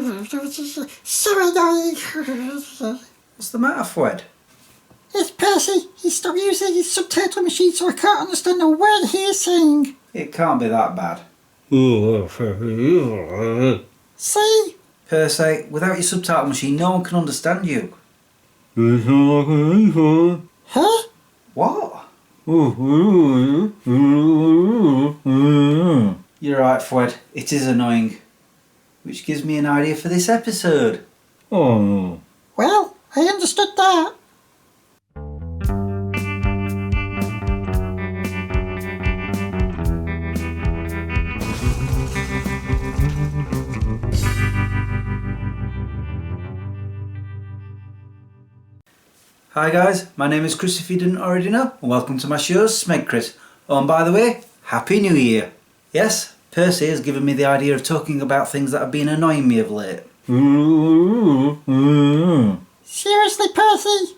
So annoying. What's the matter, Fred? It's Percy. He stopped using his subtitle machine so I can't understand a word he is saying. It can't be that bad. See? Percy, without your subtitle machine, no one can understand you. Huh? What? You're right, Fred. It is annoying. Which gives me an idea for this episode. Well, I understood that. Hi guys, my name is Chris if you didn't already know, and welcome to my show, Smeg Chris. Oh, and by the way, Happy New Year! Yes, Percy has given me the idea of talking about things that have been annoying me of late. Seriously, Percy?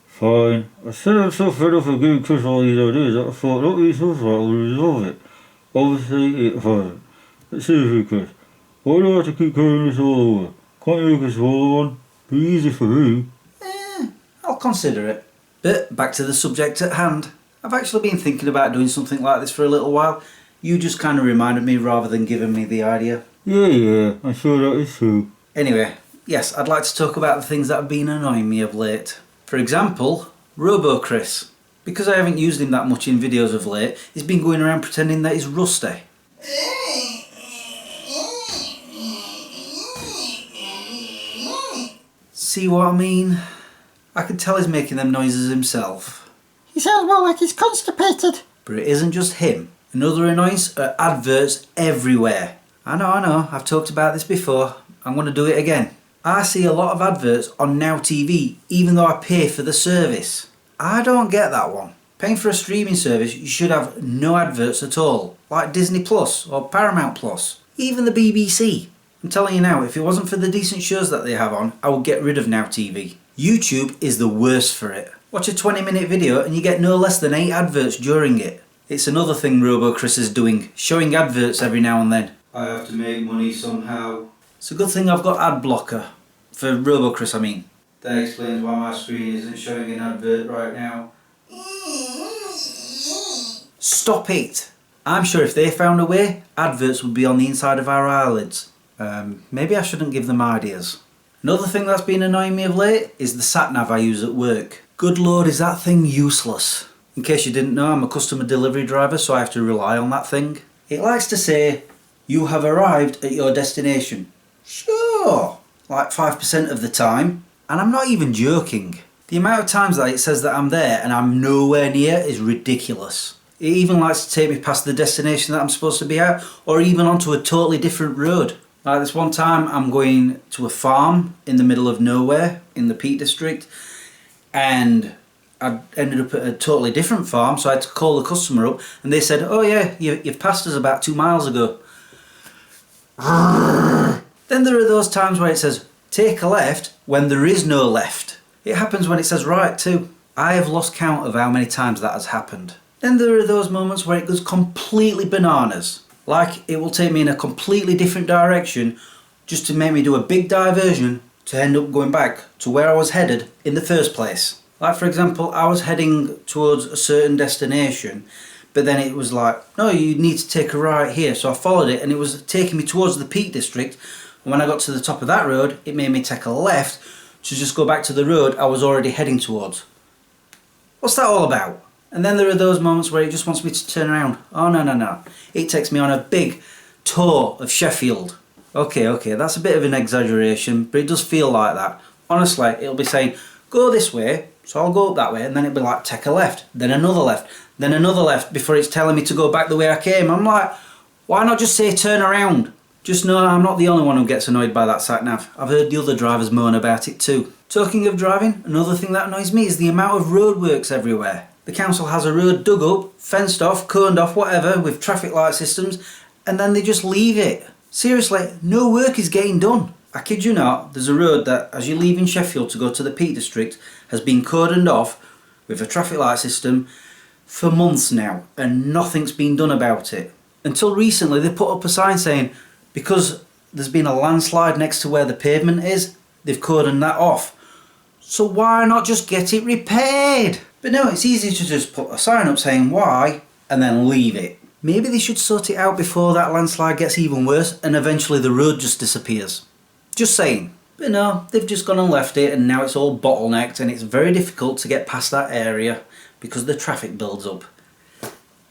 Fine. I said I'm so fed up of giving Chris all these ideas that I thought not being so far would resolve it. Obviously it hasn't. But seriously, Chris, why do I have to keep carrying this all over? Can't you make a smaller one? Be easy for me. I'll consider it. But back to the subject at hand. I've actually been thinking about doing something like this for a little while. You just kind of reminded me rather than giving me the idea. Yeah, I'm sure that is true. Anyway, yes, I'd like to talk about the things that have been annoying me of late. For example, Robo Chris. Because I haven't used him that much in videos of late, he's been going around pretending that he's rusty. See what I mean? I can tell he's making them noises himself. He sounds more like he's constipated. But it isn't just him. Another annoyance are adverts everywhere. I know, I've talked about this before. I'm going to do it again. I see a lot of adverts on Now TV, even though I pay for the service. I don't get that one. Paying for a streaming service, you should have no adverts at all, like Disney Plus or Paramount Plus, even the BBC. I'm telling you now, if it wasn't for the decent shows that they have on, I would get rid of Now TV. YouTube is the worst for it. Watch a 20-minute video and you get no less than 8 adverts during it. It's another thing Robo Chris is doing, showing adverts every now and then. I have to make money somehow. It's a good thing I've got ad blocker. For Robo Chris, I mean. That explains why my screen isn't showing an advert right now. Stop it! I'm sure if they found a way, adverts would be on the inside of our eyelids. Maybe I shouldn't give them ideas. Another thing that's been annoying me of late is the sat-nav I use at work. Good lord, is that thing useless. In case you didn't know, I'm a customer delivery driver, so I have to rely on that thing. It likes to say, "You have arrived at your destination." Sure, like 5% of the time. And I'm not even joking. The amount of times that it says that I'm there and I'm nowhere near is ridiculous. It even likes to take me past the destination that I'm supposed to be at, or even onto a totally different road. Like this one time I'm going to a farm in the middle of nowhere in the Peak District, and I ended up at a totally different farm, so I had to call the customer up and they said, "Oh yeah, you've passed us about 2 miles ago." Then there are those times where it says take a left when there is no left. It happens when it says right too. I have lost count of how many times that has happened. Then there are those moments where it goes completely bananas. Like it will take me in a completely different direction just to make me do a big diversion to end up going back to where I was headed in the first place. Like for example, I was heading towards a certain destination, but then it was like, no, you need to take a right here. So I followed it and it was taking me towards the Peak District. And when I got to the top of that road, it made me take a left to just go back to the road I was already heading towards. What's that all about? And then there are those moments where it just wants me to turn around. Oh no. It takes me on a big tour of Sheffield. Okay, that's a bit of an exaggeration, but it does feel like that. Honestly, it'll be saying, go this way, so I'll go up that way, and then it'll be like, take a left, then another left, then another left, before it's telling me to go back the way I came. I'm like, why not just say turn around? Just know I'm not the only one who gets annoyed by that sat-nav. I've heard the other drivers moan about it too. Talking of driving, another thing that annoys me is the amount of roadworks everywhere. The council has a road dug up, fenced off, coned off, whatever, with traffic light systems, and then they just leave it. Seriously, no work is getting done. I kid you not, there's a road that, as you leave in Sheffield to go to the Peak District, has been cordoned off with a traffic light system for months now, and nothing's been done about it. Until recently they put up a sign saying because there's been a landslide next to where the pavement is, they've cordoned that off. So why not just get it repaired? But no, it's easy to just put a sign up saying why and then leave it. Maybe they should sort it out before that landslide gets even worse and eventually the road just disappears. Just saying. But no, they've just gone and left it and now it's all bottlenecked and it's very difficult to get past that area because the traffic builds up.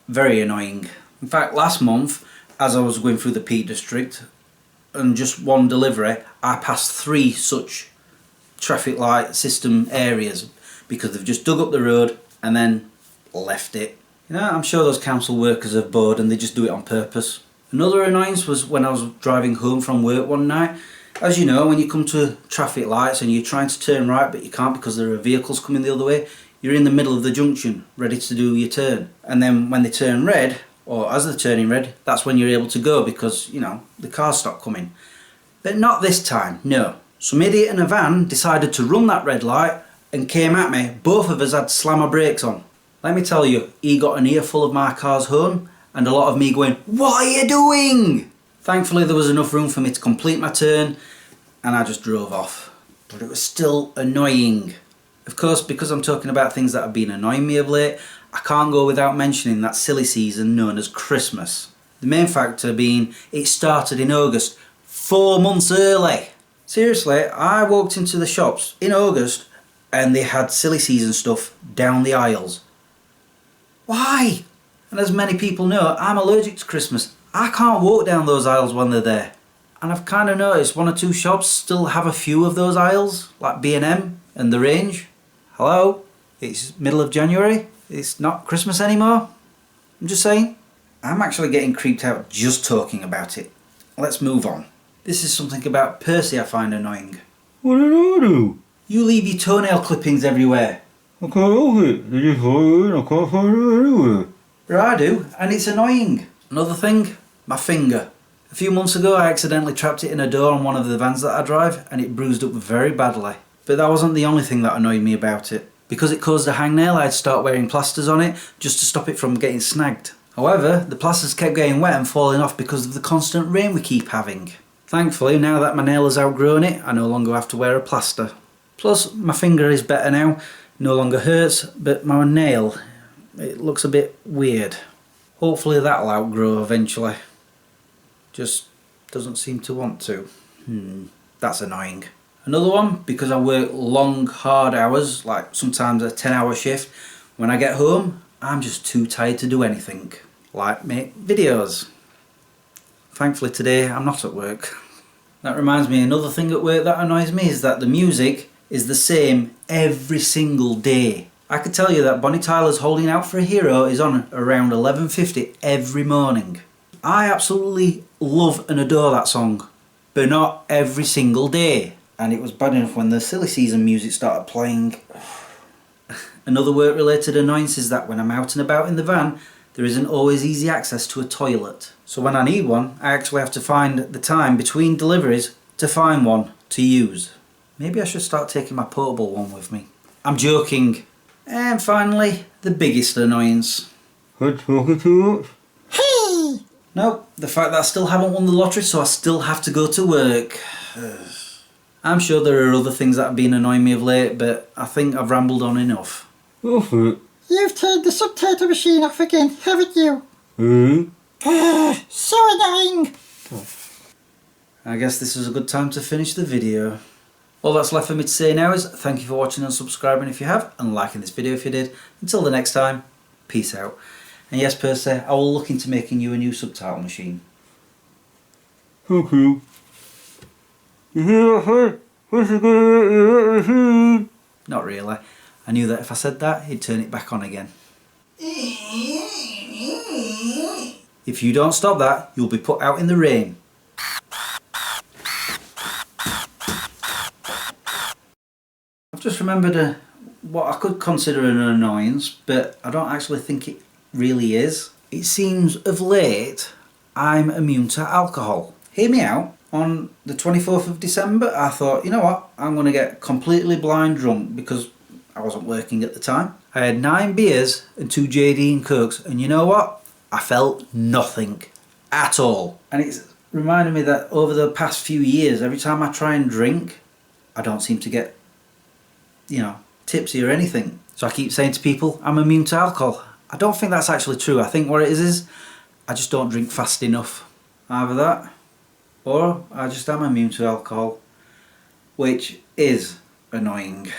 Very annoying. In fact, last month, as I was going through the Peak District, and just one delivery, I passed 3 such traffic light system areas because they've just dug up the road and then left it. You know, I'm sure those council workers are bored and they just do it on purpose. Another annoyance was when I was driving home from work one night. As you know, when you come to traffic lights and you're trying to turn right but you can't because there are vehicles coming the other way, you're in the middle of the junction ready to do your turn. And then when they turn red, or as they're turning red, that's when you're able to go because, you know, the cars stop coming. But not this time, no. Some idiot in a van decided to run that red light and came at me. Both of us had to slam our brakes on. Let me tell you, he got an earful of my car's horn and a lot of me going, "What are you doing?" Thankfully there was enough room for me to complete my turn and I just drove off. But it was still annoying. Of course, because I'm talking about things that have been annoying me of late, I can't go without mentioning that silly season known as Christmas. The main factor being it started in August, 4 months early. Seriously, I walked into the shops in August and they had silly season stuff down the aisles. Why? And as many people know, I'm allergic to Christmas. I can't walk down those aisles when they're there. And I've kind of noticed 1 or 2 shops still have a few of those aisles, like B&M and The Range. Hello? It's middle of January. It's not Christmas anymore. I'm just saying. I'm actually getting creeped out just talking about it. Let's move on. This is something about Percy I find annoying. What did I do? You leave your toenail clippings everywhere. I can't help it. They just fall in. I can't find it anywhere. But I do, and it's annoying. Another thing, my finger. A few months ago I accidentally trapped it in a door on one of the vans that I drive and it bruised up very badly. But that wasn't the only thing that annoyed me about it. Because it caused a hangnail, I'd start wearing plasters on it just to stop it from getting snagged. However, the plasters kept getting wet and falling off because of the constant rain we keep having. Thankfully, now that my nail has outgrown it, I no longer have to wear a plaster. Plus, my finger is better now, no longer hurts, but my nail, it looks a bit weird. Hopefully that'll outgrow eventually. Just doesn't seem to want to. That's annoying. Another one, because I work long, hard hours, like sometimes a 10-hour shift, when I get home, I'm just too tired to do anything, like make videos. Thankfully today, I'm not at work. That reminds me, another thing at work that annoys me is that the music is the same every single day. I could tell you that Bonnie Tyler's Holding Out for a Hero is on around 11:50 every morning. I absolutely love and adore that song, but not every single day. And it was bad enough when the silly season music started playing. Another work related annoyance is that when I'm out and about in the van, there isn't always easy access to a toilet. So when I need one, I actually have to find the time between deliveries to find one to use. Maybe I should start taking my portable one with me. I'm joking. And finally, the biggest annoyance. Had talking too much? Hey! Nope, the fact that I still haven't won the lottery, so I still have to go to work. I'm sure there are other things that have been annoying me of late, but I think I've rambled on enough. Go for it. You've turned the subtitle machine off again, haven't you? So annoying! I guess this is a good time to finish the video. All that's left for me to say now is thank you for watching and subscribing if you have, and liking this video if you did. Until the next time, peace out. And yes, Percy, I will look into making you a new subtitle machine. Thank you. You hear that, Fred? What's it gonna make you that machine? Not really. I knew that if I said that, he'd turn it back on again. If you don't stop that, you'll be put out in the rain. I've just remembered what I could consider an annoyance, but I don't actually think it really is. It seems of late I'm immune to alcohol. Hear me out. On the 24th of December, I thought, you know what, I'm going to get completely blind drunk because I wasn't working at the time. I had 9 beers and 2 JD and Cokes, and you know what? I felt nothing. at all. And it's reminded me that over the past few years, every time I try and drink, I don't seem to get, tipsy or anything. So I keep saying to people, I'm immune to alcohol. I don't think that's actually true. I think what it is I just don't drink fast enough. Either that, or I just am immune to alcohol, which is annoying.